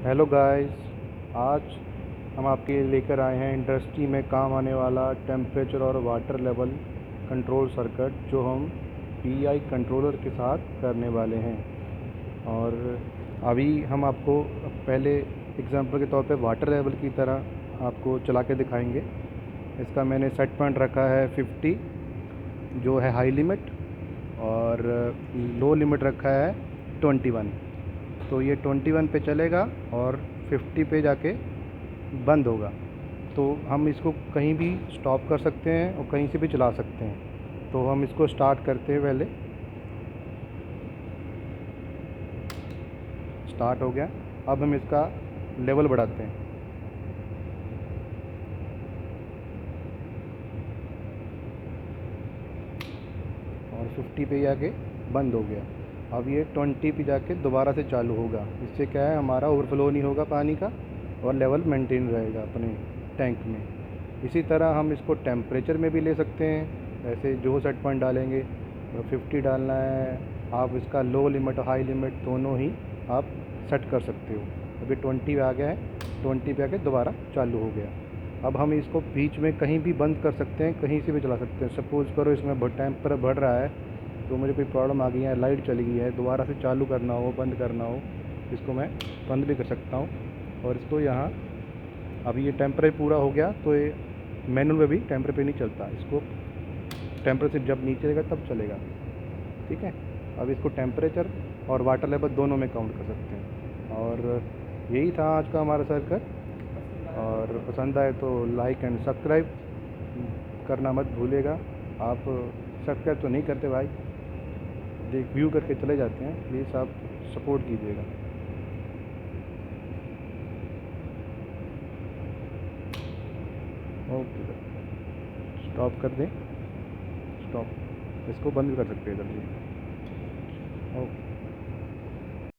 Hello guys. आज हम आपके लिए लेकर आए हैं इंडस्ट्री में काम आने वाला टेम्परेचर और वाटर लेवल कंट्रोल सर्किट, जो हम पीआई कंट्रोलर के साथ करने वाले हैं। और अभी हम आपको पहले एग्जांपल के तौर पे वाटर लेवल की तरह आपको चला के दिखाएंगे। इसका मैंने सेट पॉइंट रखा है 50, जो है हाई लिमिट, और लो लिमिट रखा है 21। तो ये 21 पे चलेगा और 50 पे जाके बंद होगा। तो हम इसको कहीं भी स्टॉप कर सकते हैं और कहीं से भी चला सकते हैं। तो हम इसको स्टार्ट करते हैं। पहले स्टार्ट हो गया। अब हम इसका लेवल बढ़ाते हैं। और 50 पे जाके बंद हो गया। अब ये 20 पे जाके दोबारा से चालू होगा। इससे क्या है, हमारा ओवरफ्लो नहीं होगा पानी का और लेवल मेंटेन रहेगा अपने टैंक में। इसी तरह हम इसको टेम्परेचर में भी ले सकते हैं। ऐसे जो सेट पॉइंट डालेंगे 50 डालना है, आप इसका लो लिमिट और हाई लिमिट दोनों ही आप सेट कर सकते हो। अभी 20 पे आ गया है, 20 पे आके दोबारा चालू हो गया। अब हम इसको बीच में कहीं भी बंद कर सकते हैं, कहीं से भी चला सकते हैं। सपोज़ करो इसमें टेम्पर बढ़ रहा है, तो मुझे कोई प्रॉब्लम आ गई है, लाइट चली गई है, दोबारा से चालू करना हो, बंद करना हो, इसको मैं बंद भी कर सकता हूँ। और इसको यहाँ, अभी ये टेम्परेचर पूरा हो गया तो ये मैनुअल में भी टेम्परेचर नहीं चलता। इसको टेम्परेचर जब नीचे रहेगा तब चलेगा। ठीक है। अब इसको टेम्परेचर और वाटर लेवल दोनों में काउंट कर सकते हैं। और यही था आज का हमारा सर्कल। और पसंद आए तो लाइक एंड सब्सक्राइब करना मत भूलिएगा। आप सब्सक्राइब तो नहीं करते भाई, देख व्यू करके चले जाते हैं। प्लीज़ आप सपोर्ट कीजिएगा। ओके सर, स्टॉप कर दें। स्टॉप, इसको बंद भी कर सकते हैं जल्दी। ओके।